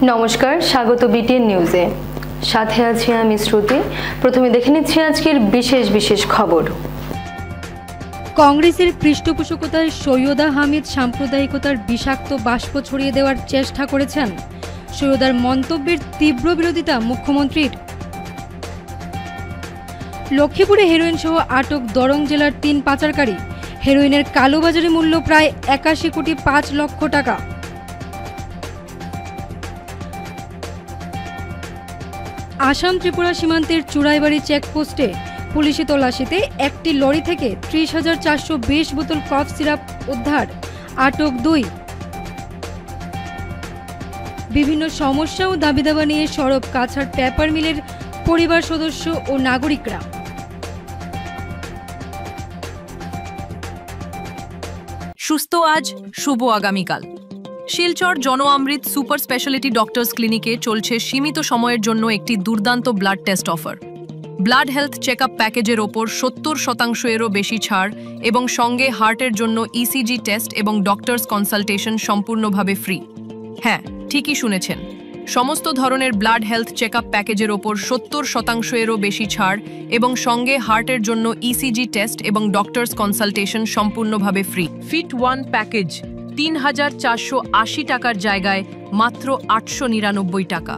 নমস্কার, স্বাগত বিটিএন নিউজে। সাথে আছি আমি শ্রুতি। প্রথমে দেখে নিচ্ছি আজকের বিশেষ খবর। কংগ্রেসের পৃষ্ঠপোষকতায় সৈয়দা হামিদ সাম্প্রদায়িকতার বিষাক্ত বাষ্প ছড়িয়ে দেওয়ার চেষ্টা করেছেন। সৈয়দার মন্তব্যের তীব্র বিরোধিতা মুখ্যমন্ত্রীর। লক্ষ্মীপুরে হেরোইন সহ আটক দরং জেলার 3 পাচারকারী। হেরোইনের কালোবাজারি মূল্য প্রায় 81,05,00,000 টাকা। আসাম ত্রিপুরা সীমান্তের চুড়াইবাড়ি চেকপোস্টে পুলিশি তল্লাশিতে একটি লরি থেকে 30,420 বোতল কফ সিরাপ উদ্ধার, আটক 2। বিভিন্ন সমস্যা ও দাবিদাবা নিয়ে সরব কাছাড় পেপার মিলের পরিবার সদস্য ও নাগরিকরা। সুস্থ আজ, শুভ আগামীকাল। শিলচর জন অমৃত সুপার স্পেশালিটি ডক্টরস ক্লিনিকে চলছে সীমিত সময়ের জন্য একটি দুর্দান্ত blood test offer. Blood health checkup প্যাকেজের ওপর 70%-এরও বেশি ছাড় এবং সঙ্গে হার্টের জন্য ইসিজি টেস্ট এবং ডক্টরস কনসালটেশন সম্পূর্ণভাবে ফ্রি। হ্যাঁ, ঠিকই শুনেছেন, সমস্ত ধরনের ব্লাড হেলথ চেকআপ প্যাকেজের ওপর 70%-এরও বেশি ছাড় এবং সঙ্গে হার্টের জন্য ইসিজি টেস্ট এবং ডক্টরস কনসালটেশন সম্পূর্ণভাবে ফ্রি। ফিট 1 প্যাকেজ 3,480 টাকার জায়গায় মাত্র 899 টাকা।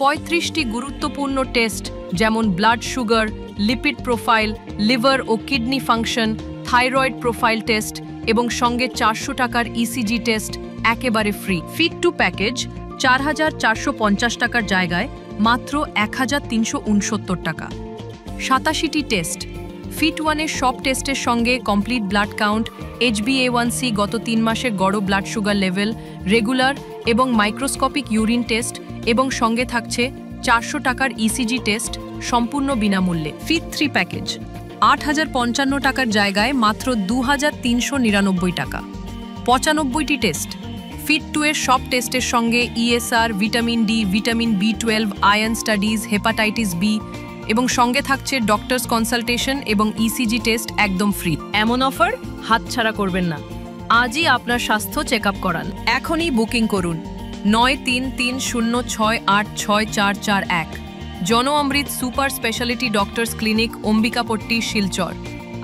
35টি গুরুত্বপূর্ণ টেস্ট যেমন blood sugar, lipid profile, liver ও kidney function, thyroid profile test এবং সঙ্গে 400 টাকার ইসিজি টেস্ট একেবারে ফ্রি। ফিট 2 প্যাকেজ 4,450 টাকার জায়গায় মাত্র 1,369 টাকা। 87টি টেস্ট। ফিট 1-এর সব টেস্টের সঙ্গে কমপ্লিট ব্লাড কাউন্ট, HbA1c গত 3 মাসের গড় ব্লাড সুগার লেভেল, রেগুলার এবং মাইক্রোস্কোপিক ইউরিন টেস্ট এবং সঙ্গে থাকছে 400 টাকার ইসিজি টেস্ট সম্পূর্ণ বিনামূল্যে। ফিট 3 প্যাকেজ 8,055 টাকার জায়গায় মাত্র 2,399 টাকা। 95টি টেস্ট। ফিট 2-এর সব টেস্টের সঙ্গে ESR, vitamin D, vitamin B12, iron studies, hepatitis B এবং সঙ্গে থাকছে ডক্টরস কনসালটেশন এবং ইসিজি টেস্ট একদম ফ্রি। এমন অফার হাতছাড়া করবেন না। আজই আপনার স্বাস্থ্য চেক আপ করান। এখনই বুকিং করুন 9330686441। Jan Amrit super speciality doctors clinic, Ambikapatti, Silchar.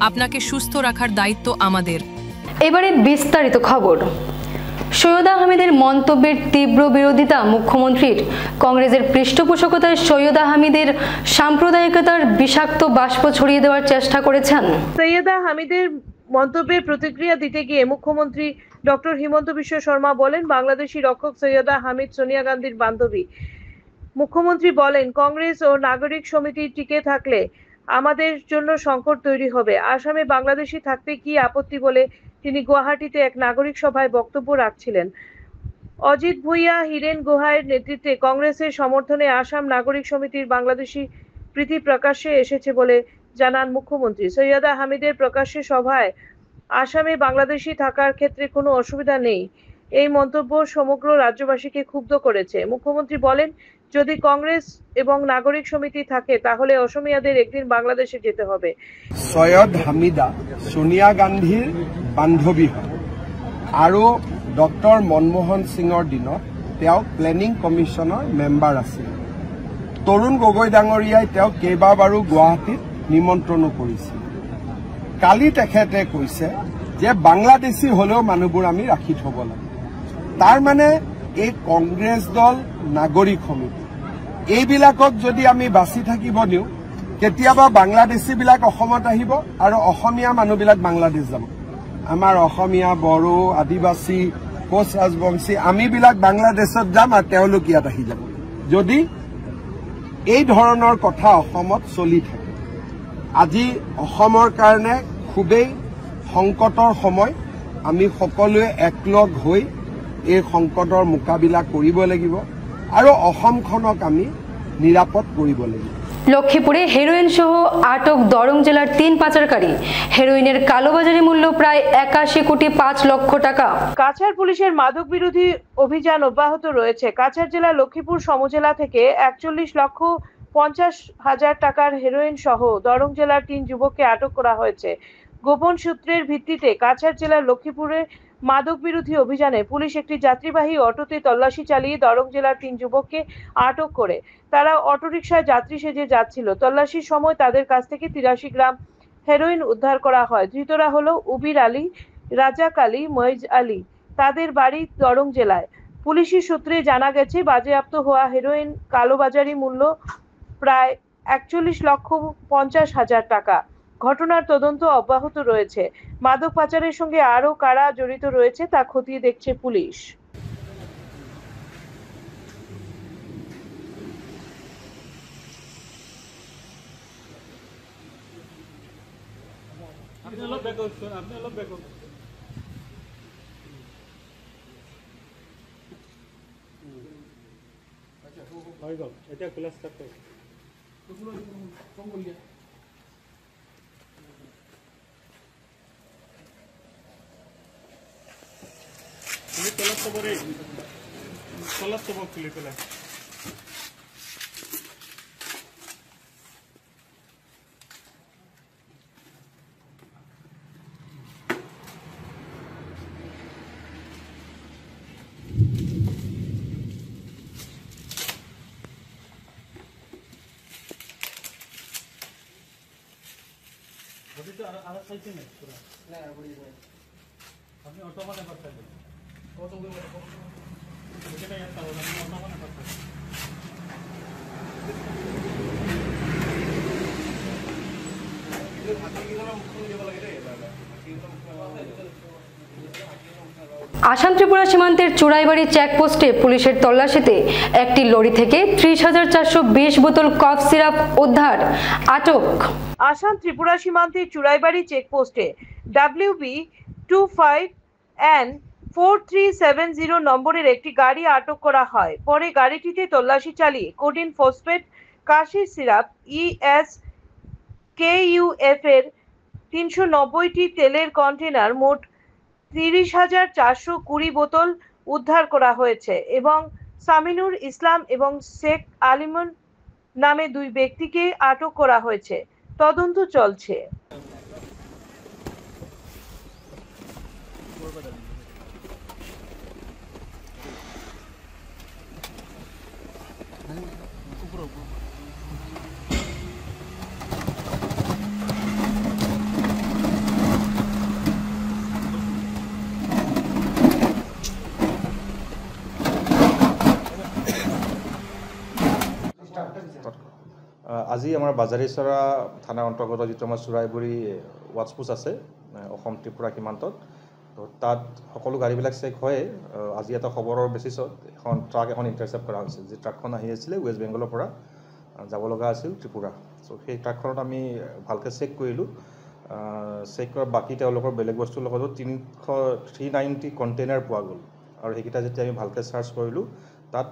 আপনাকে সুস্থ রাখার দায়িত্ব আমাদের। এবারে বিস্তারিত খবর। সৈয়দা হামিদের মন্তব্যের তীব্র বিরোধিতা মুখ্যমন্ত্রীর। কংগ্রেসের পৃষ্ঠপোষকতায় সৈয়দা হামিদের সাম্প্রদায়িকতার বিষাক্ত বাষ্প ছড়িয়ে দেওয়ার চেষ্টা করেছেন। সৈয়দা হামিদের মন্তব্যের প্রতিক্রিয়া দিতে গিয়ে মুখ্যমন্ত্রী ডক্টর হিমন্ত বিশ্ব শর্মা বলেন, বাংলাদেশি রক্ষক সৈয়দা হামিদ সোনিয়া গান্ধীর বান্ধবী। মুখ্যমন্ত্রী বলেন, কংগ্রেস ও নাগরিক সমিতি টিকে থাকলে আমাদের জন্য সংকট তৈরি হবে। আসামে বাংলাদেশি থাকতে কি আপত্তি বলে তিনি গুয়াহাটিতে এক নাগরিক সভায় বক্তব্য রাখছিলেন। অজিত ভুইয়া, হিরেন গুহায়ের নেতৃত্বে কংগ্রেসের সমর্থনে আসাম নাগরিক সমিতির বাংলাদেশি প্রীতি প্রকাশ্যে এসেছে বলে জানান মুখ্যমন্ত্রী। সৈয়দা হামিদের প্রকাশ্যে সভায় আসামে বাংলাদেশি থাকার ক্ষেত্রে কোনো অসুবিধা নেই, এই মন্তব্য সমগ্র রাজ্যবাসীকে ক্ষুব্ধ করেছে। মুখ্যমন্ত্রী বলেন, যদি কংগ্রেস এবং নাগরিক সমিতি থাকে তাহলে অসমিয়াদের একদিন বাংলাদেশে যেতে হবে। সৈয়দ হামিদা সোনিয়া গান্ধীর বান্ধৱী হয় আৰু ডক্টৰ মনমোহন সিঙৰ দিনত তেওঁ প্লেনিং কমিশ্যনৰ মেম্বাৰ আছিল। তৰুণ গগৈ ডাঙৰীয়াই তেওঁক কেইবাবাৰো গুৱাহাটীত নিমন্ত্ৰণো কৰিছিল। কালি তেখেতে কৈছে যে বাংলাদেশী হলেও মানুহবোৰ আমি ৰাখি থব লাগে। তাৰ মানে এই কংগ্ৰেছ দল, নাগৰিক সমিতি এইবিলাকক যদি আমি বাছি থাকিব দিওঁ, কেতিয়াবা বাংলাদেশীবিলাক অসমত আহিব আৰু অসমীয়া মানুহবিলাক বাংলাদেশ যাব। আমাৰ অসমীয়া, বড়ো, আদিবাসী, কোচ ৰাজবংশী আমিবিলাক বাংলাদেশত যাম আৰু তেওঁলোক ইয়াত আহি যাব। যদি এই ধৰণৰ কথা অসমত চলি থাকে, আজি অসমৰ কাৰণে খুবেই সংকটৰ সময়। আমি সকলোৱে একলগ হৈ এই সংকটৰ মোকাবিলা কৰিব লাগিব আৰু অসমখনক আমি নিৰাপদ কৰিব লাগিব। লক্ষ্মীপুরে হেরোইন সহ আটক দরং জেলার 3 পাচারকারী। হেরোইনের কালোবাজারি মূল্য প্রায় 81,05,00,000 টাকা। কাছাড় পুলিশের মাদক বিরোধী অভিযান অব্যাহত রয়েছে। কাছাড় জেলার লক্ষ্মীপুর সমজেলা থেকে 41,50,000 টাকার হেরোইন সহ দরং জেলার 3 যুবককে আটক করা হয়েছে। গোপন সূত্রের ভিত্তিতে কাছাড় জেলার লক্ষ্মীপুরে মাদক বিরোধী অভিযানে পুলিশ একটি যাত্রীবাহী অটোতে তল্লাশি চালিয়ে দরং জেলার 3 যুবককে আটক করে। তারা অটোরিকশায় যাত্রী সেজে যাচ্ছিল। তল্লাশির সময় তাদের কাছ থেকে 83 গ্রাম হেরোইন উদ্ধার করা হয়। ধৃতরা হলো উবির আলী, রাজাক আলী, মইজ আলী। তাদের বাড়ি দরং জেলায়। পুলিশি সূত্রে জানা গেছে, বাজেয়াপ্ত হওয়া হেরোইন কালোবাজারি মূল্য প্রায় 41,50,000 টাকা। ঘটনার তদন্ত অব্যাহত রয়েছে। মাদক পাচারের সঙ্গে আরও কারা জড়িত রয়েছে তা খতিয়ে দেখছে পুলিশ। এটা ক্লাস থাকতে কলাস তো খুলে ফেলা আর সাইতে নেই পুরো না আপনি অটো মানে করতে দেন কত করে এটা একটা হলো আমি অটো মানে করতে এই হাতে গিয়ে মুখ দিয়ে বলা গেলে আসাম ত্রিপুরা সীমান্তের চুড়াইবাড়ি চেকপোস্টে পুলিশের তল্লাশিতে একটি লরি থেকে 30,420 বোতল কফ সিরাপ উদ্ধার, আটক। আসাম ত্রিপুরা সীমান্তের চুড়াইবাড়ি চেকপোস্টে WB 25N4370 নম্বরের একটি গাড়ি আটক করা হয়। পরে গাড়িটিতে তল্লাশি চালিয়ে কোডিন ফসফেট, কাশির সিরাপ, ESKUF এর 390টি তেলের কন্টেনার মোট 30,420 বোতল উদ্ধার করা হয়েছে এবং সামিনুর ইসলাম এবং শেখ আলিমুন নামে 2 ব্যক্তিকে আটক করা হয়েছে। তদন্ত চলছে। আজি আমাৰ বাজাৰীচৰা থানা অন্তৰ্গত যিটো আমাৰ চুৰাইবাৰী ৱাটছপোষ্ট আছে অসম ত্ৰিপুৰা সীমান্তত, তো তাত সকলো গাড়ীবিলাক চেক হয়। আজি এটা খবৰৰ বেচিছত এখন ট্ৰাক এখন ইণ্টাৰচেপ্ট কৰা হৈছিল। যি ট্ৰাকখন আহি আছিলে ৱেষ্ট বেংগলৰ পৰা যাব লগা আছিল ত্ৰিপুৰা। চ' সেই ট্ৰাকখনত আমি ভালকৈ চেক কৰিলোঁ। চেক কৰাৰ বাকী তেওঁলোকৰ বেলেগ বস্তুৰ লগতো 390 কণ্টেইনাৰ পোৱা গ'ল। আৰু সেইকেইটা যেতিয়া আমি ভালকৈ চাৰ্চ কৰিলোঁ, তাত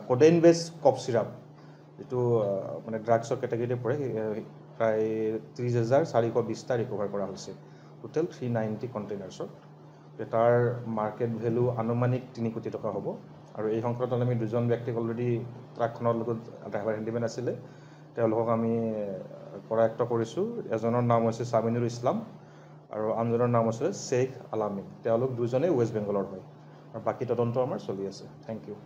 কোডেইন বেছ কফ চিৰাপ যিটো মানে ড্ৰাগছৰ কেটেগৰীতে পৰে, প্ৰায় 30,420টা ৰিকভাৰ কৰা হৈছে। টোটেল 390 কণ্টেইনাৰ্ছত। তাৰ মাৰ্কেট ভেলু আনুমানিক 3 কোটি টকা হ'ব। আৰু এই সংক্ৰান্তত আমি 2জন ব্যক্তিক অলৰেডি ট্ৰাকখনৰ লগত ড্ৰাইভাৰ হেণ্ডিমেন আছিলে, তেওঁলোকক আমি কৰায়ত্ব কৰিছোঁ। এজনৰ নাম হৈছে সামিনুৰ ইছলাম আৰু আনজনৰ নাম হৈছে শেখ আলামিন। তেওঁলোক 2জনেই ৱেষ্ট বেংগলৰ হয় আৰু বাকী তদন্ত আমাৰ চলি আছে। Thank you.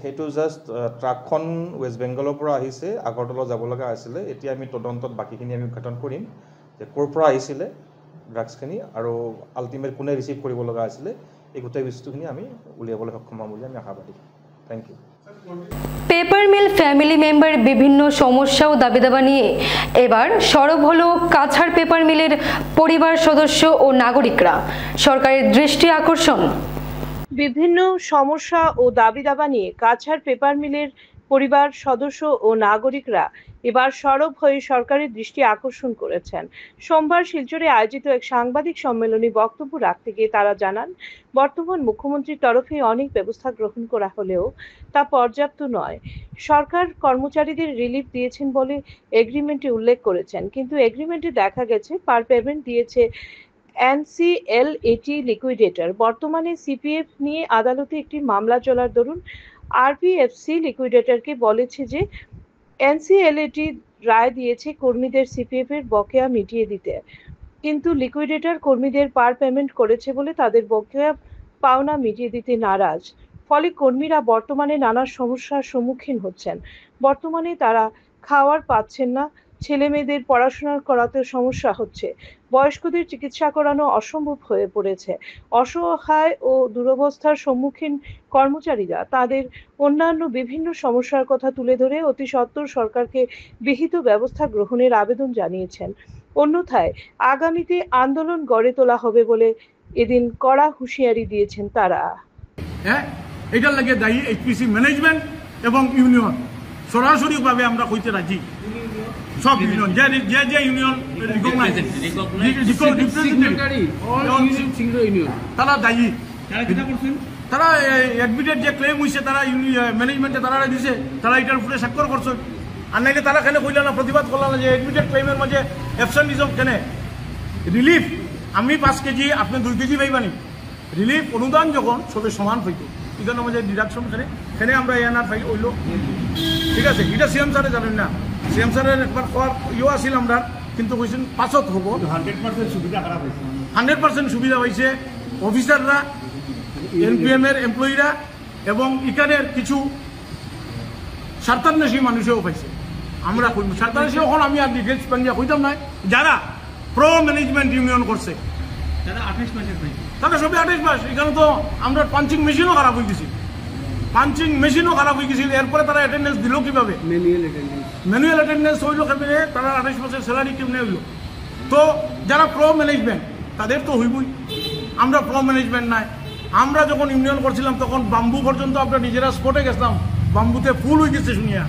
সেইটো জাষ্ট ট্ৰাকখন ৱেষ্ট বেংগলৰ পৰা আহিছে, আগৰতলা যাব লগা আছিলে। এতিয়া আমি তদন্তত বাকীখিনি আমি উদ্ঘাটন কৰিম যে ক'ৰ পৰা আহিছিলে ড্ৰাগছখিনি আৰু আল্টিমেট কোনে ৰিচিভ কৰিব লগা আছিলে। এই গোটেই বস্তুখিনি আমি উলিয়াবলৈ সক্ষম হ'ম বুলি আমি আশাবাদী। Thank you. Paper mill family member বিভিন্ন সমস্যা ও দাবি নিয়ে এবার সরব হলো কাছাড় পেপার মিলের পরিবার সদস্য ও নাগরিকরা। সরকারের দৃষ্টি আকর্ষণ। বিভিন্ন সমস্যা ও দাবি নিয়ে কাছাড় পেপার মিলের পরিবার সদস্য ও নাগরিকরা এবার সরব হয়ে সরকারের দৃষ্টি আকর্ষণ করেছেন। সোমবার শিলচরে আয়োজিত এক সাংবাদিক সম্মেলনে বক্তব্য রাখতে গিয়ে তারা জানান, বর্তমান মুখ্যমন্ত্রীর তরফে অনেক ব্যবস্থা গ্রহণ করা হলেও তা পর্যাপ্ত নয়। সরকার কর্মচারীদের রিলিফ দিয়েছেন বলে এগ্রিমেন্টে উল্লেখ করেছেন, কিন্তু এগ্রিমেন্টে দেখা গেছে পার পেমেন্ট দিয়েছে NCLAT লিকুইডেটর। বর্তমানে CPF নিয়ে আদালতে একটি মামলা চলার দরুন RPFC লিকুইডেটরকে বলেছে যে NCLAT রায় দিয়েছে কর্মীদের CPF এর বকেয়া মিটিয়ে দিতে। কিন্তু লিকুইডেটর কর্মীদের পার পেমেন্ট করেছে বলে তাদের বকেয়া পাওনা মিটিয়ে দিতে নারাজ। ফলে কর্মীরা বর্তমানে নানা সমস্যার সম্মুখীন হচ্ছেন। বর্তমানে তারা খাওয়ার পাচ্ছেন না, ছেলে মেয়েদের পড়াশোনা করাতে সমস্যা হচ্ছে, বয়স্কদের চিকিৎসা করানো অসম্ভব হয়ে পড়েছে। অসহায় ও দুরবস্থার সম্মুখীন কর্মচারীরা তাদের অন্যান্য বিভিন্ন সমস্যার কথা তুলে ধরে অতি সত্বর সরকারকে বিহিত ব্যবস্থা গ্রহণের আবেদন জানিয়েছেন। অন্যথায় আগামীতে আন্দোলন গড়ে তোলা হবে বলে এদিন কড়া হুঁশিয়ারি দিয়েছেন তারা। হ্যাঁ, এটার লাগে দায়ী এইচপিসি ম্যানেজমেন্ট এবং ইউনিয়ন। সরাসরিভাবে আমরা কইতে রাজি, সব ইউনিয়ন যে ইউনিয়ন তারা দায়ী। তারা অ্যাডমিটেড যে ক্লেম হয়েছে তারা ম্যানেজমেন্টে তারা দিছে, তারা এটার উপরে স্বাক্ষর করছে। আর নাইলে তারা কেন কইল না, প্রতিবাদ করল না যে অ্যাডমিটেড ক্লেমের মাঝে অ্যাবসেন্টিজম কেন? রিলিফ আমি 5 কেজি, আপনি 2 কেজি পাইবানি। রিলিফ অনুদান যখন সবে সমান হইত, এখানে মাঝে ডিডাকশন সেখানে আমরা এনআর ফাইল হইল, ঠিক আছে। এটা সিএম স্যারে জানেন না, সিএম স্যারের একবার হওয়ার আসিল আমরা, কিন্তু কইছেন 5ত হবো। 100% সুবিধা খারাপ হয়েছে, 100% সুবিধা হয়েছে অফিসাররা, এনপিএম এর এমপ্লয়িরা এবং এখানের কিছু স্বার্থান্বেষী মানুষও পাইছে। আমরা স্বার্থান্বেষী এখন আমি আর ডিটেলস বাংলা কইতাম না। যারা প্রো ম্যানেজমেন্ট ইউনিয়ন করছে তারা 28 মাসের পাইছে, তারা সবই 28 মাস। এখানে তো আমরা পাঞ্চিং মেশিনও খারাপ হয়ে গেছিল, এরপরে তারা অ্যাটেন্ডেন্স দিল কিভাবে? ম্যানুয়াল অ্যাটেন্ডেন্স হইল কেমনে? তারা 28 মাসের স্যালারি কেমনে হইল? তো যারা প্রো ম্যানেজমেন্ট তাদের তো হইবই, আমরা প্রো ম্যানেজমেন্ট নাই। আমরা যখন ইউনিয়ন করছিলাম তখন বাম্বু পর্যন্ত আমরা নিজেরা স্পটে গেছিলাম, বাম্বুতে ফুল হয়ে গেছে শুনিয়া,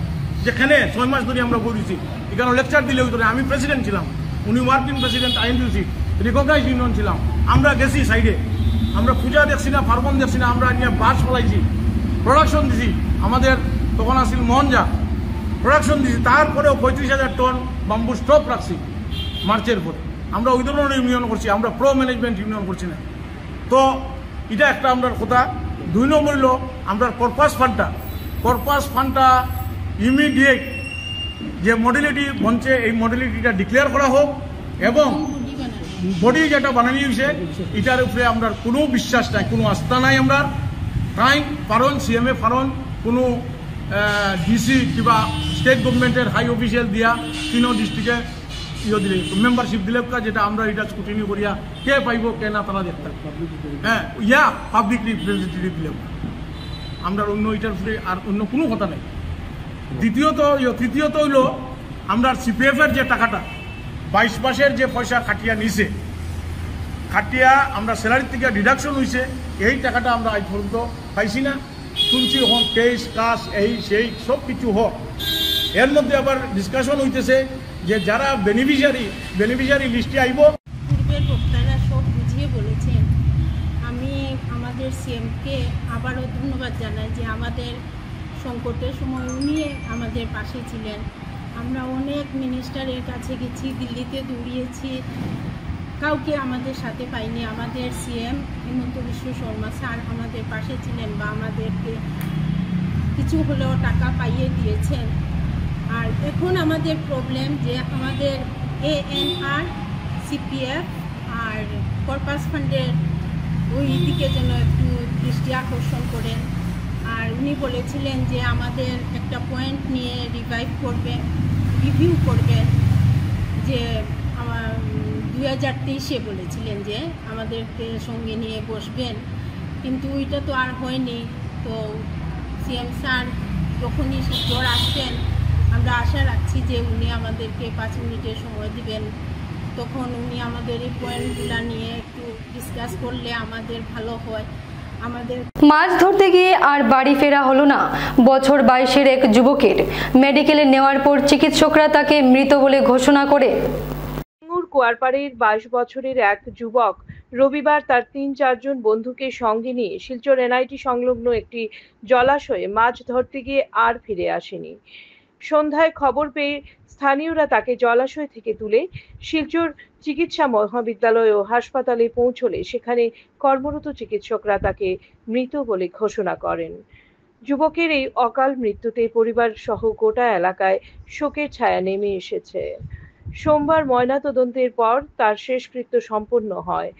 যেখানে 6 মাস ধরে আমরা বলেছি। এখানে লেকচার দিলে হইতো, আমি প্রেসিডেন্ট ছিলাম, উনি working president, INTUC recognize union ছিলাম। আমরা গেছি সাইডে, আমরা পূজা দেখছি না, পার্বণ দেখছি না, আমরা নিয়ে বাস ফলাইছি, প্রোডাকশন দিছি। আমাদের তখন আসিল মহনজা, প্রোডাকশন দিছি। তারপরেও 35,000 টন বাম্বু স্টপ রাখছি মার্চের পরে। আমরা ওই ধরনের ইউনিয়ন করছি, আমরা প্রো ম্যানেজমেন্ট ইউনিয়ন করছি না। তো এটা একটা আমরা কথা। 2 নম্বর হইল আমরা কর্পাস ফান্ডটা ইমিডিয়েট যে মডেলিটি বনছে এই মডেলিটিটা ডিক্লেয়ার করা হোক এবং বডি যেটা বানানি হয়েছে এটার উপরে আমরা কোনো বিশ্বাস নাই, কোনো আস্থা নাই আমরা। তাই কারণ সিএমএ কারণ কোনো ডিসি কিংবা স্টেট গভর্নমেন্টের হাই অফিসিয়াল দিয়া 3 ডিস্ট্রিক্টে দিলে মেম্বারশিপ দিলে, যেটা আমরা এটা স্কুটিনি করিয়া কে পাইব কে না তারা দেখতে। হ্যাঁ, পাবলিক রিপ্রেজেন্টেটিভ দিলে আমরা অন্য এটার উপরে আর অন্য কোনো কথা নেই। তৃতীয়ত হইল আমরা সিপিএফ এর যে টাকাটা 22 মাসের যে পয়সা খাটিয়া নিছে, খাটিয়া আমরা স্যালারি থেকে ডিডাকশন হয়েছে, এই টাকাটা আমরা আজ পর্যন্ত পাইছি না। শুনছি এখন কেস কাস এই সেই সব কিছু হোক, এর মধ্যে আবার ডিসকাশন হইতেছে যে যারা বেনিফিশিয়ারি লিস্টে আইব। পূর্বের বক্তারা সব বুঝিয়ে বলেছেন। আমি আমাদের সিএমকে আবারও ধন্যবাদ জানাই যে আমাদের সংকটের সময় উনি আমাদের পাশে ছিলেন। আমরা অনেক মিনিস্টারের কাছে গেছি, দিল্লিতে দৌড়িয়েছি, কাউকে আমাদের সাথে পাইনি। আমাদের সিএম হিমন্ত বিশ্ব শর্মা স্যার আমাদের পাশে ছিলেন বা আমাদেরকে কিছু হলেও টাকা পাইয়ে দিয়েছেন। আর এখন আমাদের প্রবলেম যে আমাদের এএনআর, সিপিএফ আর কর্পাস ফান্ডের ওই দিকে যেন একটু দৃষ্টি আকর্ষণ করেন। আর উনি বলেছিলেন যে আমাদের একটা পয়েন্ট নিয়ে রিভিউ করবেন, যে আমার 2023-এ বলেছিলেন যে আমাদেরকে সঙ্গে নিয়ে বসবেন, কিন্তু ওইটা তো আর হয়নি। তো সিএম স্যার যখনই জ্বর আসবেন আমরা আশা রাখছি যে উনি আমাদেরকে 5 মিনিটের সময় দিবেন, তখন উনি আমাদের এই পয়েন্টগুলো নিয়ে একটু ডিসকাস করলে আমাদের ভালো হয়। মাছ ধরতে গিয়ে আর বাড়ি ফেরা হলো না বছর 22-এর এক যুবকের। মেডিকেলে নেওয়ার পর চিকিৎসকরা তাকে মৃত বলে ঘোষণা করে। কুয়ারপাড়ের 22 বছরের এক যুবক রবিবার তার 3-4 জন বন্ধুকে সঙ্গে নিয়ে শিলচর এনআইটি সংলগ্ন একটি জলাশয়ে মাছ ধরতে গিয়ে আর ফিরে আসেনি। সন্ধ্যায় খবর পেয়ে স্থানীয়রা তাকে জলাশয় থেকে তুলে শিলচর চিকিৎসা মহাবিদ্যালয় ও হাসপাতালে পৌঁছলে সেখানে কর্মরত চিকিৎসকরা তাকে মৃত বলে ঘোষণা করেন। যুবকের এই অকাল মৃত্যুতে পরিবার সহ গোটা এলাকায় শোকের ছায়া নেমে এসেছে। সোমবার ময়নাতদন্তের পর তার শেষকৃত্য সম্পন্ন হয়।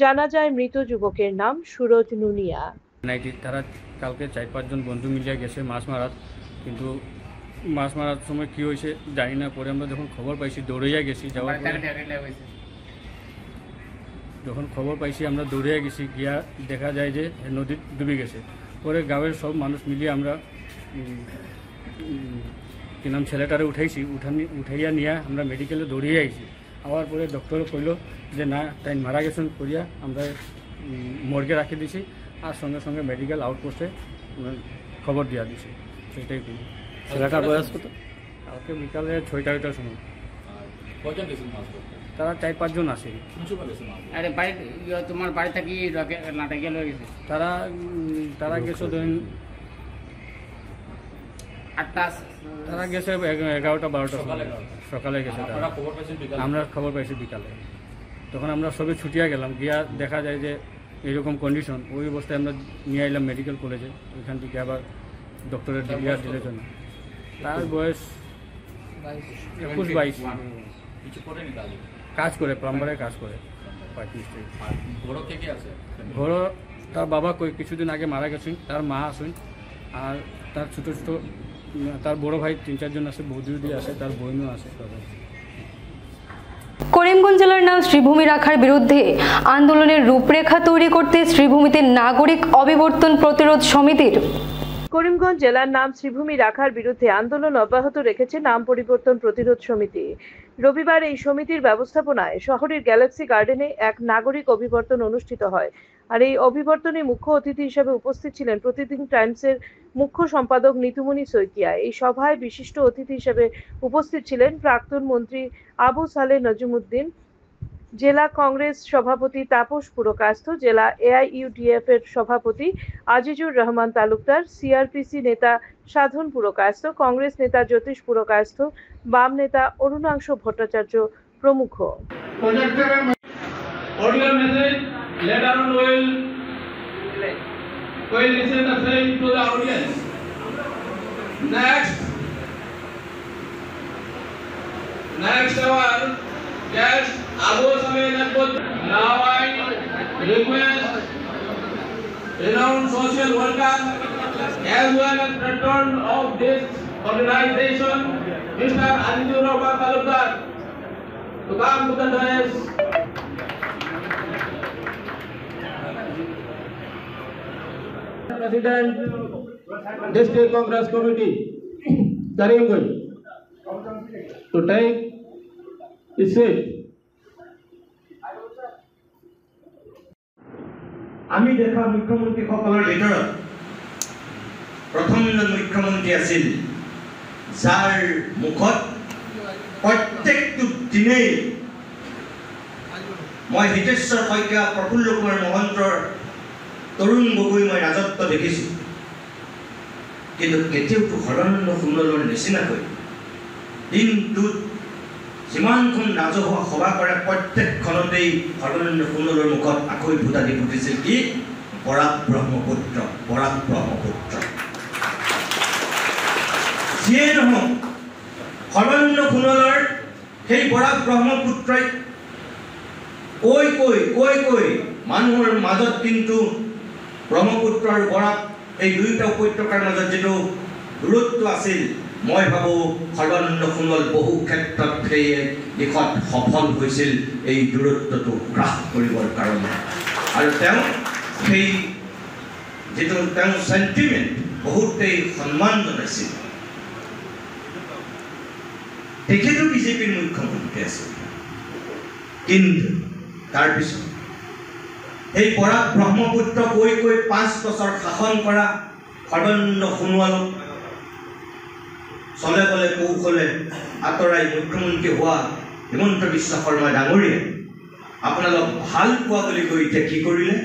জানা যায় মৃত যুবকের নাম সুরজ নুনিয়া। তারা কালকে 4-5 জন বন্ধু মিলিয়ে গেছে মাছ মারার, কিন্তু মাছ মারার সময় কি হয়েছে জানি না। পরে আমরা যখন খবর পাইছি দৌড়াইয়া গেছি, যখন খবর পাইছি আমরা দৌড়িয়া গেছি, গিয়া দেখা যায় যে নদী ডুবে গেছে। পরে গাঁয়ের সব মানুষ মিলিয়ে আমরা কি নাম ছেলেটারে উঠাইয়া নিয়ে আমরা মেডিকেলে দৌড়িয়ে আইছি। আবার পরে ডক্টরে কইল যে না তাই মারা গেছেন করিয়া আমরা মর্গে রাখি দিছি, আর সঙ্গে সঙ্গে মেডিকেল আউটপোস্টে খবর দিয়া দিছি। সেটাই করি। ছেলেটার বয়স কত? কালকে বিকালে 6টার সময়। তারা 4-5 জন আসে। তোমার বাড়ি থাকি তারা গেছে ধরেন 8টা, তারা গেছে 11টা-12টা সকালে গেছে। আমরা খবর পাইছি বিকালে। তখন আমরা সবে ছুটিয়া গেলাম, গিয়া দেখা যায় যে এরকম কন্ডিশন। ওই অবস্থায় আমরা নিয়ে আইলাম মেডিকেল কলেজে। ওইখান থেকে আবার ডক্টরের ডিগ্রিয়ার দিলের জন্য। তার বয়স 21-22। কাজ করে, প্লাম্বারের কাজ করে। ঘর তার বাবা কিছুদিন আগে মারা গেছেন, তার মা আসেন, আর তার ছোট ছোট তার বড় ভাই 3-4 জন আছে, বৌদি আছে, তার বোনও আছে। করিমগঞ্জ জেলার নাম শ্রীভূমি রাখার বিরুদ্ধে আন্দোলনের রূপরেখা তৈরি করতে শ্রীভূমিতে নাগরিক অবিবর্তন প্রতিরোধ সমিতির। করিমগঞ্জ জেলার নাম শ্রীভূমি রাখার বিরুদ্ধে আন্দোলন অব্যাহত রেখেছে নাম পরিবর্তন প্রতিরোধ সমিতি। রবিবার এই সমিতির ব্যবস্থাপনায় শহরের গ্যালাক্সি গার্ডেনে এক নাগরিক অভিবর্তন অনুষ্ঠিত হয়। আর এই অভিবর্তনে মুখ্য অতিথি হিসেবে উপস্থিত ছিলেন প্রতিদিন টাইমসের মুখ্য সম্পাদক নিতুমণি শইকিয়া। এই সভায় বিশিষ্ট অতিথি হিসেবে উপস্থিত ছিলেন প্রাক্তন মন্ত্রী আবু সালেহ নজমুদ্দিন, জেলা কংগ্রেস সভাপতি তাপস পুরকায়স্থ, জেলা AIUDF এর সভাপতি আজিজুর রহমান তালুকদার, CRPC নেতা সাধন পুরকায়স্থ, কংগ্রেস নেতা জ্যোতিষ পুরকায়স্থ, বাম নেতা অরুণাংশ ভট্টাচার্য প্রমুখ। Yes, Abu Sameed now I request renowned social worker as well as patron of this organization, Mr. Azizur Rahman Talukdar, to come to the dais. President, District Congress Committee, Karimganj, to take আমি দেখা মুখ্যমন্ত্ৰীসকলৰ ভিতৰত প্ৰথমজন মুখ্যমন্ত্ৰী আছিল যাৰ মুখত প্ৰত্যেকটো দিনেই মই হিতেশ্বৰ শইকীয়া, প্ৰফুল্ল কুমাৰ মহন্তৰ, তৰুণ গগৈ মই ৰাজত্ব দেখিছোঁ, কিন্তু কেতিয়াওতো সদানন্দ সোণোৱালৰ নিচিনাকৈ দিনটোত যিমানখন ৰাজহুৱা সভা কৰে প্ৰত্যেকখনতেই সদানন্দ সোণোৱালৰ মুখত আকৌ ভূতা দি ফুটিছিল কি বৰাক ব্ৰহ্মপুত্ৰ, বৰাক ব্ৰহ্মপুত্ৰ। যিয়ে নহওক সদানন্দ সোণোৱালৰ সেই বৰাক ব্ৰহ্মপুত্ৰই কৈ কৈ মানুহৰ মাজত কিন্তু ব্ৰহ্মপুত্ৰ আৰু বৰাক এই দুয়োটা উপত্যকাৰ মাজত যিটো দূৰত্ব আছিল, মই ভাবোঁ সৰ্বানন্দ সোণোৱাল বহু ক্ষেত্ৰত সেই দিশত সফল হৈছিল এই দূৰত্বটো হ্ৰাস কৰিবৰ কাৰণে। আৰু তেওঁ সেই যিটো তেওঁ চেণ্টিমেণ্ট বহুতেই সন্মান জনাইছিল। তেখেতো বিজেপিৰ মুখ্যমন্ত্ৰী আছিল, কিন্তু তাৰপিছত এই বৰাক ব্ৰহ্মপুত্ৰ কৈ কৈ 5 বছৰ শাসন কৰা সৰ্বানন্দ সোণোৱালক চলে বলে কৌশলে আঁতৰাই মুখ্যমন্ত্ৰী হোৱা হিমন্ত বিশ্ব শৰ্মা ডাঙৰীয়াই আপোনালোক ভাল পোৱা বুলি কৈ এতিয়া কি কৰিলে?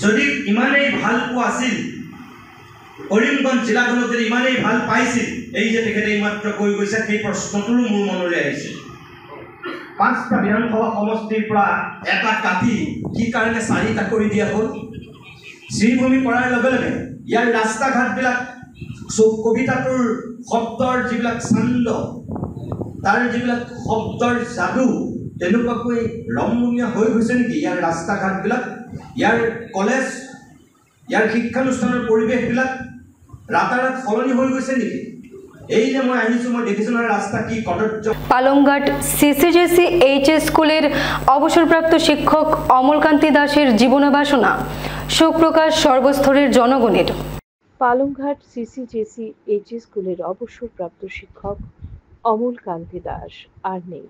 যদি ইমানেই ভাল পোৱা আছিল, কৰিমগঞ্জ জিলাখনক যদি ইমানেই ভাল পাইছিল, এই যে তেখেতে এইমাত্ৰ কৈ গৈছে, সেই প্ৰশ্নটোৰো মোৰ মনলৈ আহিছিল। 5টা বিধানসভা সমষ্টিৰ পৰা এটা কাটি কি কাৰণে 4টা কৰি দিয়া হ'ল? শ্ৰীভূমি কৰাৰ লগে লগে ইয়াৰ ৰাস্তা ঘাটবিলাক কবিতাটোৰ শব্দৰ যিবিলাক ছন্দ তাৰ যিবিলাক শব্দৰ যাদু তেনেকুৱাকৈ ৰমৰমীয়া হৈ গৈছে নেকি ইয়াৰ ৰাস্তা ঘাটবিলাক ইয়াৰ কলেজ ইয়াৰ শিক্ষানুষ্ঠানৰ পৰিৱেশবিলাক ৰাতাৰাত সলনি হৈ গৈছে নেকি এই যে মই আহিছো মই দেখিছো না রাস্তা কি কদর্য পালংঘাট সিসিজেসি এইচএস স্কুলের অবসরপ্রাপ্ত শিক্ষক অমলকান্তি দাসের জীবন বাসনা শোক প্রকাশ সর্বস্তরের জনগণের। পালংঘাট সিসিজেসি এইচএস স্কুলের অবসরপ্রাপ্ত শিক্ষক অমলকান্তি দাস আর নেই।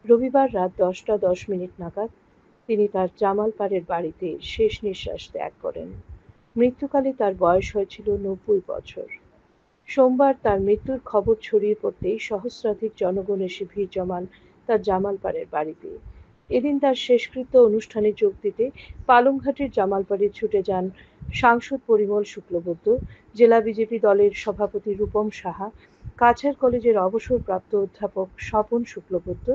রবিবার রাত 10:10 নাগাদ তিনি তার জামালপাড়ের বাড়িতে শেষ নিঃশ্বাস ত্যাগ করেন। মৃত্যুকালে তার বয়স হয়েছিল 90 বছর। সোমবার তার মৃত্যুর খবর ছড়িয়ে পড়তেই সহস্রাধিক জনগণ এসে ভিড় জমান তার জামালপাড়ের বাড়িতে। এদিন তার শেষকৃত্য অনুষ্ঠানে যোগ দিতে পালংঘাটের জামালপাড়ে ছুটে যান সাংসদ পরিমল শুক্লবৈদ্য, জেলা বিজেপি দলের সভাপতি রূপম সাহা, কাছাড় কলেজের অবসরপ্রাপ্ত অধ্যাপক স্বপন শুক্লবৈদ্য,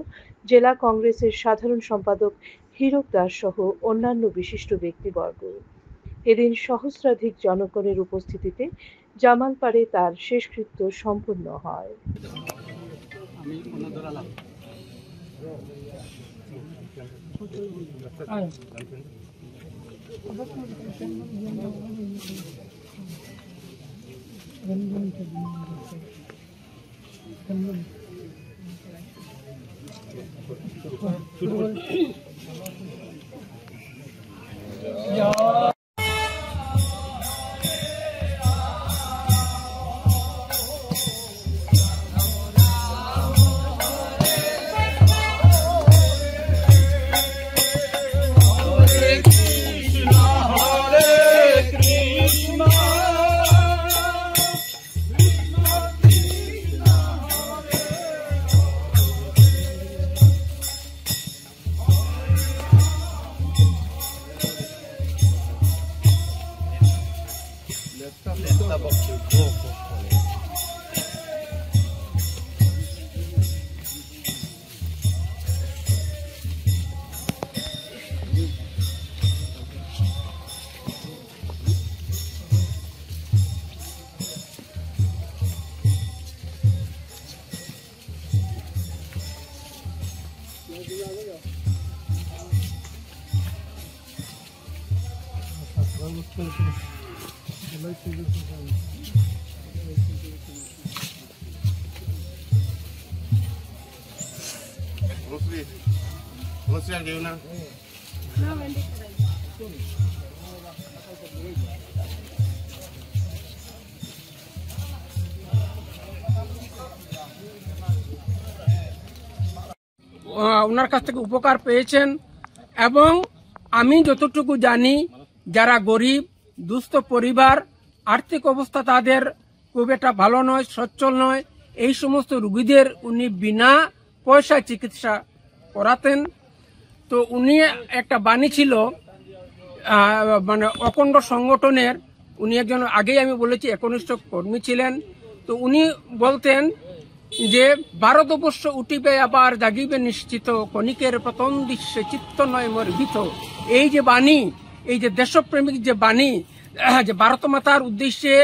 জেলা কংগ্রেসের সাধারণ সম্পাদক হীরক দাস সহ অন্যান্য বিশিষ্ট ব্যক্তিবর্গ। এদিন সহস্রাধিক জনগণের উপস্থিতিতে জামালপাড়ে তার শেষকৃত্য সম্পন্ন হয়। ওনার কাছ থেকে উপকার পেয়েছেন এবং আমি যতটুকু জানি যারা গরিব দুস্থ পরিবার আর্থিক অবস্থা তাদের খুব একটা ভালো নয়, সচ্ছল নয়, এই সমস্ত রোগীদের উনি বিনা পয়সায় চিকিৎসা করাতেন। তো উনি একটা বাণী ছিল মানে অখণ্ড সংগঠনের, উনি একজন আগেই আমি বলেছি একনিষ্ঠ কর্মী ছিলেন। তো উনি বলতেন যে ভারতবর্ষ উঠিবে আবার জাগিবে নিশ্চিত, কণিকের প্রথম দৃশ্যে চিত্ত নয় মোর ভীত। এই যে বাণী, এই যে দেশপ্রেমিক যে বাণী, যে ভারত মাতার উদ্দেশ্যে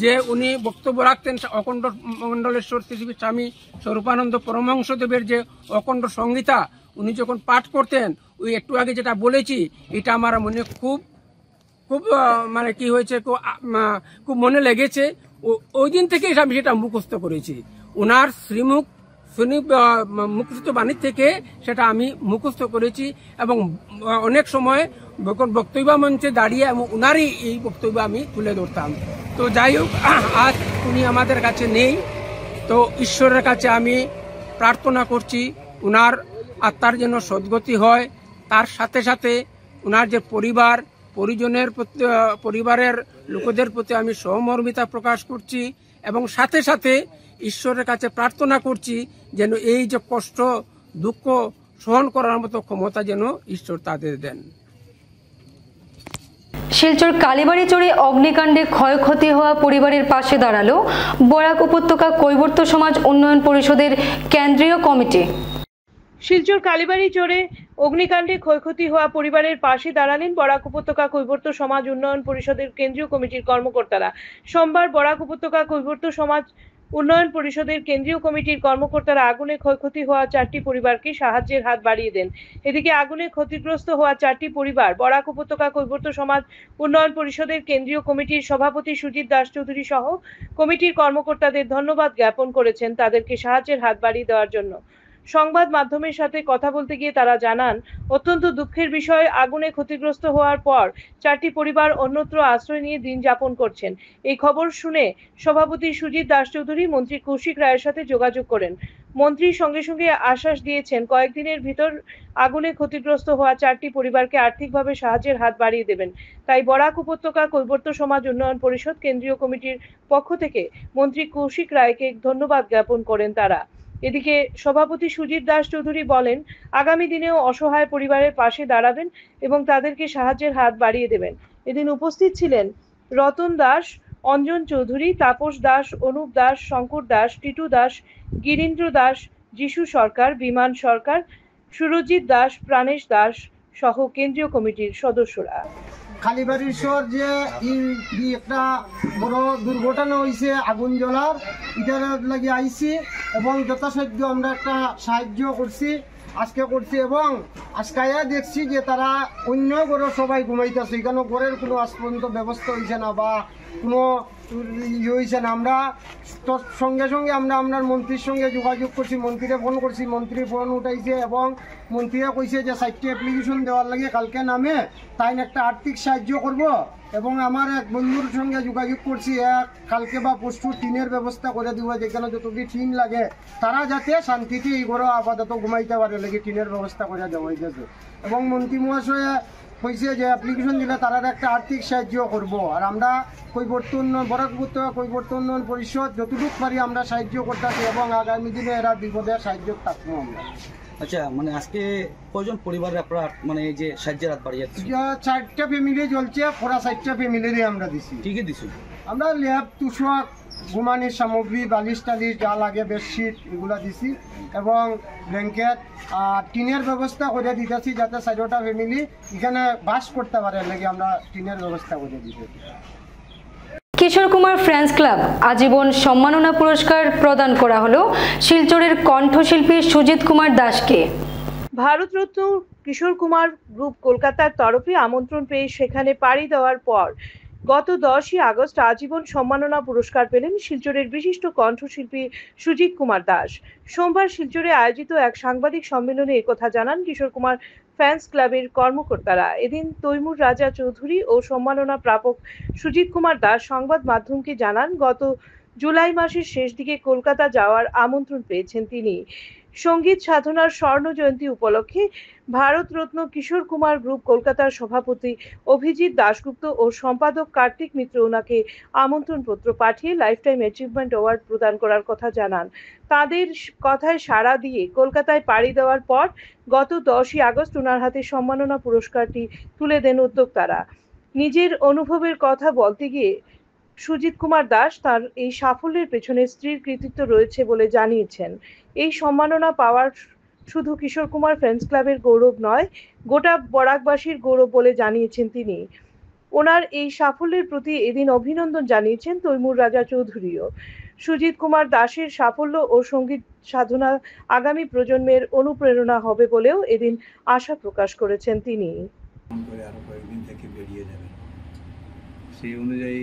যে উনি বক্তব্য রাখতেন, অখণ্ড মণ্ডলেশ্বর শ্রী স্বামী স্বরূপানন্দ পরমহংসদেবের যে অখণ্ড সংহিতা উনি যখন পাঠ করতেন, ওই একটু আগে যেটা বলেছি, এটা আমার মনে খুব খুব মানে কি হয়েছে, খুব মনে লেগেছে। ওই দিন থেকে আমি সেটা মুখস্থ করেছি। ওনার শ্রীমুখ মুখস্থ বাণী থেকে সেটা আমি মুখস্থ করেছি এবং অনেক সময় বক্তব্য মঞ্চে দাঁড়িয়ে এবং ওনারই এই বক্তব্য আমি তুলে ধরতাম। তো যাই হোক, আজ উনি আমাদের কাছে নেই। তো ঈশ্বরের কাছে আমি প্রার্থনা করছি ওনার আত্মার যেন সদ্গতি হয়। তার সাথে সাথে ওনার যে পরিজনের পরিবারের লোকদের প্রতি আমি সহমর্মিতা প্রকাশ করছি এবং সাথে সাথে ঈশ্বরের কাছে প্রার্থনা করছি যেন এই যে কষ্ট দুঃখ সহন করার মতো ক্ষমতা যেন ঈশ্বর তাদের দেন। শিলচর কালীবাড়িচরে অগ্নিকাণ্ডে ক্ষয়ক্ষতি হওয়া পরিবারের পাশে দাঁড়ালো বরাক উপত্যকা কৈবর্ত সমাজ উন্নয়ন পরিষদের কেন্দ্রীয় কমিটি। শিলচর কালীবাড়ি চরে অগ্নিকাণ্ডে ক্ষয়ক্ষতি হওয়া পরিবারের পাশে দাঁড়ালেন বরাক উপত্যকা কৈবর্ত সমাজ উন্নয়ন পরিষদের কেন্দ্রীয় কমিটির কর্মকর্তারা। সোমবার বরাক উপত্যকা কৈবর্ত সমাজ উন্নয়ন পরিষদের কেন্দ্রীয় কমিটির কর্মকর্তারা আগুনে ক্ষয়ক্ষতি হওয়া 4টি পরিবারকে সাহায্যের হাত বাড়িয়ে দেন। এদিকে আগুনে ক্ষতিগ্রস্ত হওয়া 4টি পরিবার বরাক উপত্যকা কৈবর্ত সমাজ উন্নয়ন পরিষদের কেন্দ্রীয় কমিটির সভাপতি সুজিত দাস চৌধুরী সহ কমিটির কর্মকর্তাদের ধন্যবাদ জ্ঞাপন করেছেন তাদেরকে সাহায্যের হাত বাড়িয়ে দেওয়ার জন্য। সংবাদ মাধ্যমের সাথে কথা বলতে গিয়ে তারা জানান, অত্যন্ত দুঃখের বিষয়, আগুনে ক্ষতিগ্রস্ত হওয়ার পর 4টি পরিবার অন্যত্র আশ্রয় নিয়ে দিন যাপন করছেন। এই খবর শুনে সভাপতি সুজিত দাস চৌধুরী মন্ত্রী কৌশিক রায়ের সাথে যোগাযোগ করেন। মন্ত্রী সঙ্গে সঙ্গে আশ্বাস দিয়েছেন কয়েকদিনের ভিতর আগুনে ক্ষতিগ্রস্ত হওয়া 4টি পরিবারকে আর্থিকভাবে সাহায্যের হাত বাড়িয়ে দেবেন। তাই বরাক উপত্যকা কৈবর্ত সমাজ উন্নয়ন পরিষদ কেন্দ্রীয় কমিটির পক্ষ থেকে মন্ত্রী কৌশিক রায়কে ধন্যবাদ জ্ঞাপন করেন তারা। এদিকে সভাপতি সুজিত দাস চৌধুরী বলেন, আগামী দিনেও অসহায় পরিবারের পাশে দাঁড়াবেন এবং তাদেরকে সাহায্যের হাত বাড়িয়ে দেবেন। এদিন উপস্থিত ছিলেন রতন দাস, অঞ্জন চৌধুরী, তাপস দাস, অনুপ দাস, শঙ্কর দাস, টিটু দাস, গিরীন্দ্র দাস, যিশু সরকার, বিমান সরকার, সুরজিৎ দাস, প্রাণেশ দাস সহ কেন্দ্রীয় কমিটির সদস্যরা। কালীবাড়ির শহর যে একটা বড় দুর্ঘটনা হয়েছে আগুন জ্বলার, এটার লাগে আইসি এবং যথাসাধ্য আমরা একটা সাহায্য করছি এবং আজকে দেখছি যে তারা অন্য ঘরে সবাই ঘুমাইতেছে, এখানে ঘরের কোনো আজ পর্যন্ত ব্যবস্থা হয়েছে না বা কোনো ইয়ে হয়েছে না। আমরা সঙ্গে সঙ্গে আপনার মন্ত্রীর সঙ্গে যোগাযোগ করছি, মন্ত্রীরে ফোন করছি, মন্ত্রী ফোন উঠাইছে এবং মন্ত্রীরা কইছে যে 4টি অ্যাপ্লিকেশন দেওয়ার লাগে কালকে নামে তাই একটা আর্থিক সাহায্য করব এবং আমার এক বন্ধুর সঙ্গে যোগাযোগ করছি, কালকে বা পরশু টিনের ব্যবস্থা করে দিব, যেখানে যতটি টিন লাগে তারা যাতে শান্তিতে এই ঘরে আপাতত ঘুমাইতে পারে লাগে টিনের ব্যবস্থা করে দেওয়া হয়েছে এবং মন্ত্রী মহাশয় হয়েছে যে অ্যাপ্লিকেশন দিলে তারা একটা আর্থিক সাহায্য করব। আর আমরা বরাক উপত্যকা কৈবর্ত উন্নয়ন পরিষদ যতটুকু পারি আমরা সাহায্য করতেছি এবং আগামী দিনে এরা বিপদে সাহায্য থাকবো আমরা। আচ্ছা, মানে আজকে কয়জন পরিবারের আপনারা মানে এই যে সাহায্যের হাত বাড়িয়ে 4টা ফ্যামিলি চলছে, পুরা 4টা ফ্যামিলিরই আমরা দিছি। ঠিকই দিছি আমরা ল্যাব, তুষক, ঘুমানির সামগ্রী, বালিশ টালিশ যা লাগে, বেডশিট এগুলা দিছি এবং ব্ল্যাঙ্কেট আর টিনের ব্যবস্থা করে দিতেছি যাতে 4টা ফ্যামিলি এখানে বাস করতে পারে লাগে আমরা টিনের ব্যবস্থা করে দিতেছি। কিশোর কুমার ফ্রেন্ডস ক্লাব আজীবন সম্মাননা পুরস্কার প্রদান করা হলো শিলচরের কণ্ঠশিল্পী সুজিত কুমার দাসকে। ভারতরত্ন কিশোর কুমার গ্রুপ কলকাতার তরফে আমন্ত্রণ পেয়ে সেখানে পাড়ি দেওয়ার পর গত 10ই আগস্ট আজীবন সম্মাননা পুরস্কার পেলেন শিলচরের বিশিষ্ট কণ্ঠশিল্পী সুজিত কুমার দাস। সোমবার শিলচরে আয়োজিত এক সাংবাদিক সম্মেলনে একথা জানান কিশোর কুমার ফ্যান্স ক্লাবের কর্মকর্তারা। এদিন তৈমুর রাজা চৌধুরী ও সম্মাননা প্রাপক সুজিত কুমার দাস সংবাদ মাধ্যমকে জানান, গত জুলাই মাসের শেষ দিকে কলকাতা যাওয়ার আমন্ত্রণ পেয়েছেন তিনি। সঙ্গীত সাধনার স্বর্ণ জয়ন্তী উপলক্ষে ভারতরত্ন কিশোর কুমার গ্রুপ কলকাতার সভাপতি অভিজিৎ দাশগুপ্ত ও সম্পাদক কার্তিক মিত্র ওনাকে আমন্ত্রণপত্র পাঠিয়ে লাইফটাইম অ্যাচিভমেন্ট অ্যাওয়ার্ড প্রদান করার কথা জানান। তাদের কথায় সাড়া দিয়ে কলকাতায় পাড়ি দেওয়ার পর গত 10ই আগস্ট ওনার হাতে সম্মাননা পুরস্কারটি তুলে দেন উদ্যোক্তারা। নিজের অনুভবের কথা বলতে গিয়ে সুজিত কুমার দাস তার এই সাফল্যের পেছনে স্ত্রীর কৃতিত্ব রয়েছে বলে জানিয়েছেন। এই সম্মাননা পাওয়ার শুধু কিশোর কুমার ফ্রেন্ডস ক্লাবের গৌরব নয়, গোটা বরাকবাসীর গৌরব বলে জানিয়েছেন তিনি। ওনার এই সাফল্যের প্রতি এদিন অভিনন্দন জানিয়েছেন তৈমুর রাজা চৌধুরীও। সুজিত কুমার দাসের সাফল্য ও সঙ্গীত সাধনা আগামী প্রজন্মের অনুপ্রেরণা হবে বলেও এদিন আশা প্রকাশ করেছেন তিনি। আরো কয়েকদিন থেকে বেরিয়ে যাবে, সেই অনুযায়ী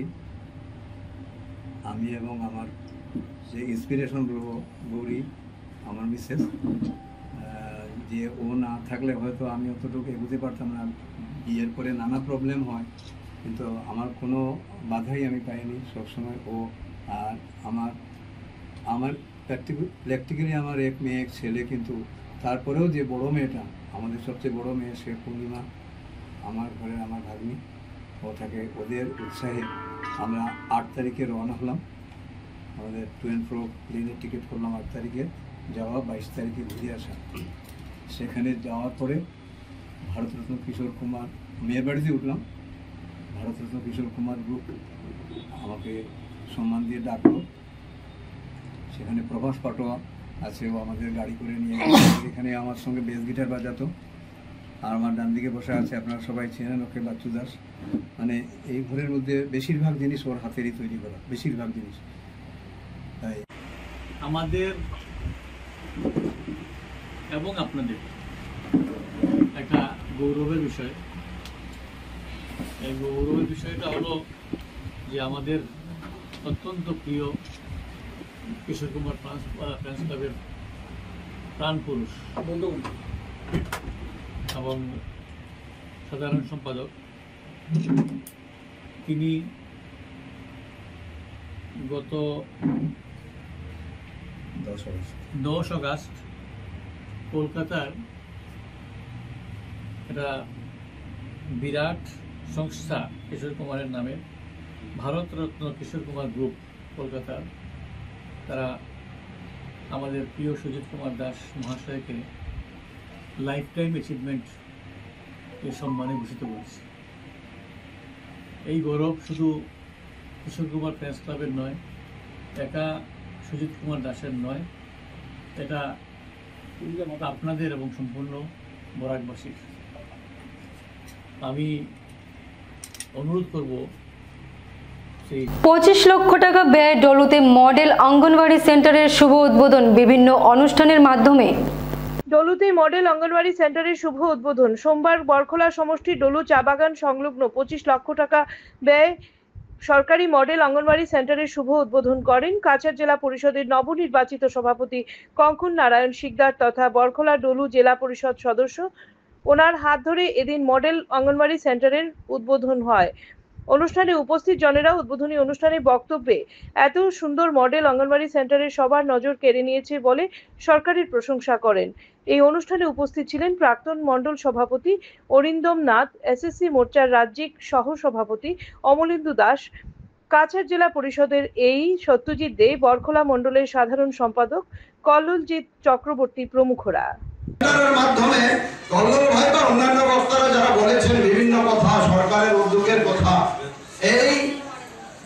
আমি এবং আমার যে ইন্সপিরেশন গৌরী আমার মিসেস, যে ও না থাকলে হয়তো আমি অতটুকু এগোতে পারতাম না। বিয়ের পরে নানা প্রবলেম হয়, কিন্তু আমার কোনো বাধাই আমি পাইনি সবসময় ও। আর আমার প্র্যাকটিক্যালি আমার এক মেয়ে এক ছেলে, কিন্তু তারপরেও যে বড় মেয়েটা, আমাদের সবচেয়ে বড় মেয়ে, সে পূর্ণিমা, আমার ঘরের আমার ভাগ্নি, ও থাকে। ওদের উৎসাহে আমরা 8 তারিখে রওনা হলাম। আমাদের টু অ্যান্ড ফ্রো প্লেনের টিকিট করলাম 8 তারিখে যাওয়া, 22 তারিখে ঘুরে আসা। সেখানে যাওয়ার পরে ভারতরত্ন কিশোর কুমার, মেয়ের বাড়িতে উঠলাম। ভারতরত্ন কিশোর কুমার গ্রুপ আমাকে সম্মান দিয়ে ডাকলো। সেখানে প্রভাস পাটোয়া আছে, ও আমাদের গাড়ি করে নিয়ে এখানে আমার সঙ্গে বেস গিটার বাজাতো। আর আমার ডান দিকে বসে আছে, আপনারা সবাই চেনেন ওকে, বাচ্চু দাস। মানে এই ঘরের মধ্যে বেশিরভাগ জিনিস ওর হাতেরই তৈরি করা, বেশিরভাগ জিনিস। তাই আমাদের এবং আপনাদের একটা গৌরবের বিষয়। এই গৌরবের বিষয়টা হলো যে আমাদের অত্যন্ত প্রিয় কিশোর কুমার ফ্রেন্ডস ক্লাবের প্রাণ পুরুষ এবং সাধারণ সম্পাদক, তিনি গত 10 আগস্ট কলকাতার একটা বিরাট সংস্থা কিশোর কুমারের নামে, ভারতরত্ন কিশোর কুমার গ্রুপ কলকাতার, তারা আমাদের প্রিয় সুজিত কুমার দাস মহাশয়কে লাইফ টাইম অ্যাচিভমেন্ট এর সম্মানে ভূষিত করেছে। এই গৌরব শুধু কিশোর কুমার ফ্রেন্ডস ক্লাবের নয়, একা সুজিত কুমার দাসের নয়, এটা আপনাদের এবং সম্পূর্ণ বরাকবাসীর। আমি অনুরোধ করব 25 লক্ষ টাকা ব্যয়ে ডলুতে মডেল অঙ্গনওয়াড়ি সেন্টারের শুভ উদ্বোধন বিভিন্ন অনুষ্ঠানের মাধ্যমে। ডলুতে মডেল অঙ্গনওয়াড়ি সেন্টারের শুভ উদ্বোধন সোমবার বরখলা সমষ্টি ডলু চা বাগান সংলগ্ন 25 লক্ষ টাকা ব্যয়ে সরকারি মডেল অঙ্গনওয়াড়ি সেন্টারের শুভ উদ্বোধন করেন কাছাড় জেলা পরিষদের নবনির্বাচিত সভাপতি কঙ্কন নারায়ণ শিকদার তথা বরখলা ডলু জেলা পরিষদ সদস্য। ওনার হাত ধরে এদিন মডেল অঙ্গনওয়াড়ি সেন্টারের উদ্বোধন হয়। অনুষ্ঠানে উপস্থিত জনেরা উদ্বোধনী অনুষ্ঠানে বক্তব্যে এত সুন্দর মডেল অঙ্গনওয়াড়ি সেন্টারের সবার নজর কেড়ে নিয়েছে বলে সরকারের প্রশংসা করেন। এই অনুষ্ঠানে উপস্থিত ছিলেন প্রাক্তন মণ্ডল সভাপতি অরিন্দম নাথ, এসএসসি মোর্চার রাজ্যিক সহ সভাপতি অমলেন্দু দাস, কাছাড় জেলা পরিষদের এই সত্যজিৎ দে, বরখলা মণ্ডলের সাধারণ সম্পাদক কল্লোলজিৎ চক্রবর্তী প্রমুখরা। মাধ্যমে কল্লোল ভাই বা অন্যান্য বক্তারা যারা বলেছেন বিভিন্ন কথা, সরকারের উদ্যোগের কথা, এই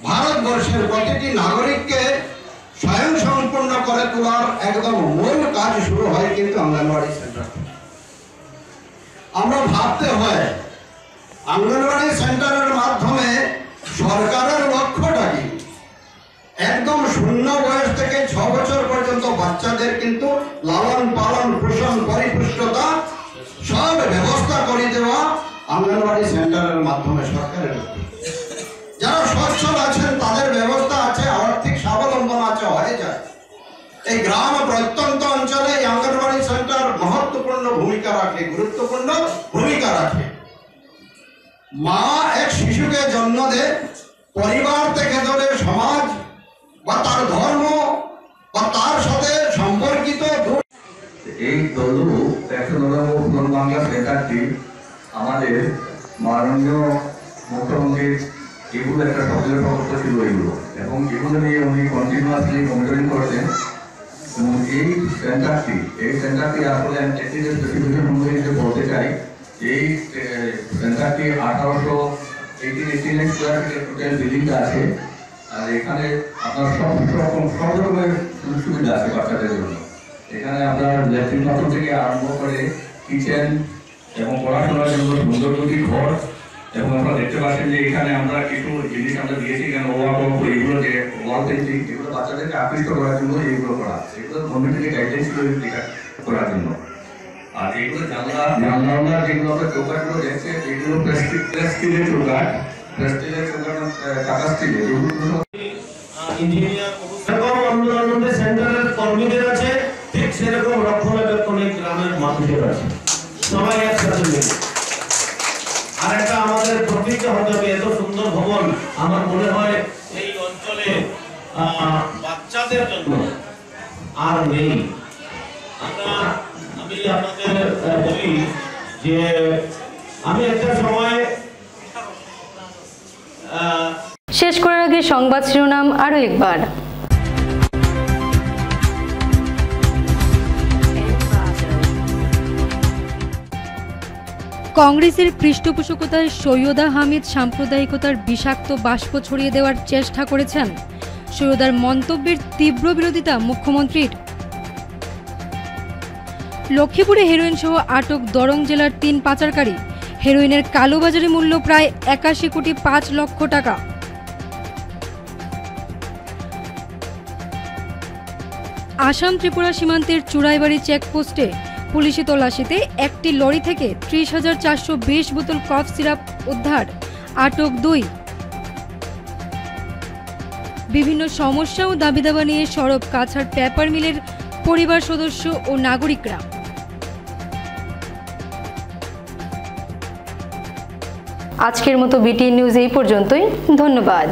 ভারতবর্ষের প্রতিটি নাগরিককে স্বয়ংসম্পূর্ণ করে তোলার একদম মূল কাজ শুরু হয় কিন্তু অঙ্গনওয়াড়ি সেন্টার। আমরা ভাবতে হয় অঙ্গনওয়াড়ি সেন্টারের মাধ্যমে সরকারের লক্ষ্যটা কি, একদম শূন্য বয়স থেকে 6 বছর পর্যন্ত বাচ্চাদের কিন্তু লালন পালন পোষণ পরিপুষ্টতা সব ব্যবস্থা করে দেওয়া অঙ্গনওয়াড়ি সেন্টারের মাধ্যমে সরকারের। যারা সচ্ছল আছেন তাদের ব্যবস্থা আছে, আর্থিক স্বাবলম্বন আছে, হয়ে যায়। এই গ্রাম প্রত্যন্ত অঞ্চলে এই অঙ্গনওয়াড়ি সেন্টার মহত্বপূর্ণ ভূমিকা রাখে, গুরুত্বপূর্ণ ভূমিকা রাখে। মা এক শিশুকে জন্ম দেয়, পরিবার থেকে ধরে সমাজ বা তার ধর্ম বা তার সাথে সম্পর্কিত এই দলু 199 বাংলা সেন্টারটি আমাদের মাননীয় মুখ্যমন্ত্রীর এগুলো একটা সচেতন প্রকল্প ছিল এগুলো, এবং এগুলো নিয়ে উনি কন্টিনিউয়াসলি মনিটরিং করতেন। এবং এই সেন্টারটি আসলে একটি স্পেসিফিকেশন অনুযায়ী বলতে চাই, এই সেন্টারটি 1818 স্কোয়ার ফিটের টোটাল বিল্ডিংটা আছে। আর এখানে আপনার সব রকমের সুবিধা আছে বাচ্চাদের জন্য। এখানে আপনার ল্যাট্রিন বাথরুম থেকে আরম্ভ করে কিচেন এবং পড়াশোনার জন্য সুন্দর দুটি ঘর, এবং আপনারা দেখতে পাচ্ছেন যে এখানে আমরা কিছু জিনিস আমরা দিয়েছি, এখানে এইগুলো যে ওয়াল পেন্টিং, এগুলো বাচ্চাদেরকে আকৃষ্ট করার জন্য এইগুলো করা, এগুলো গভর্নমেন্ট থেকে গাইডলাইন ছিল করার জন্য। আর এইগুলো জানলা যেগুলো আমরা চৌকাটগুলো দেখছে, এগুলো প্লাস্টিকের চৌকাট, টাকা স্টিলের, ইঞ্জিনিয়ার সেন্টারের কর্মীদের আছে, ঠিক সেরকম রক্ষণাবেক্ষণের গ্রামের মানুষের আছে, সবাই একসাথে মিলে। আর একটা আমাদের প্রতিজ্ঞা হতে হবে, এত সুন্দর ভবন আমার মনে হয় এই অঞ্চলে বাচ্চাদের জন্য আর নেই। আমি আপনাদের বলি যে আমি একটা সময় শেষ করার আগে সংবাদ শিরোনাম আরো একবার। কংগ্রেসের পৃষ্ঠপোষকতায় সৈয়দা হামিদ সাম্প্রদায়িকতার বিষাক্ত বাষ্প ছড়িয়ে দেওয়ার চেষ্টা করেছেন। সৈয়দার মন্তব্যের তীব্র বিরোধিতা মুখ্যমন্ত্রীর। লক্ষ্মীপুরে হেরোইন সহ আটক দরং জেলার 3 পাচারকারী। হেরোইনের কালোবাজারি মূল্য প্রায় 81,05,00,000 টাকা। আসাম ত্রিপুরা সীমান্তের চুড়াইবাড়ি চেকপোস্টে পুলিশি তল্লাশিতে একটি লরি থেকে 30,420 বোতল কফ সিরাপ উদ্ধার, আটক 2। বিভিন্ন সমস্যা ও দাবিদাবা নিয়ে সরব কাছাড় পেপার মিলের পরিবার সদস্য ও নাগরিকরা। আজকের মতো বিটিএন নিউজ এই পর্যন্তই। ধন্যবাদ।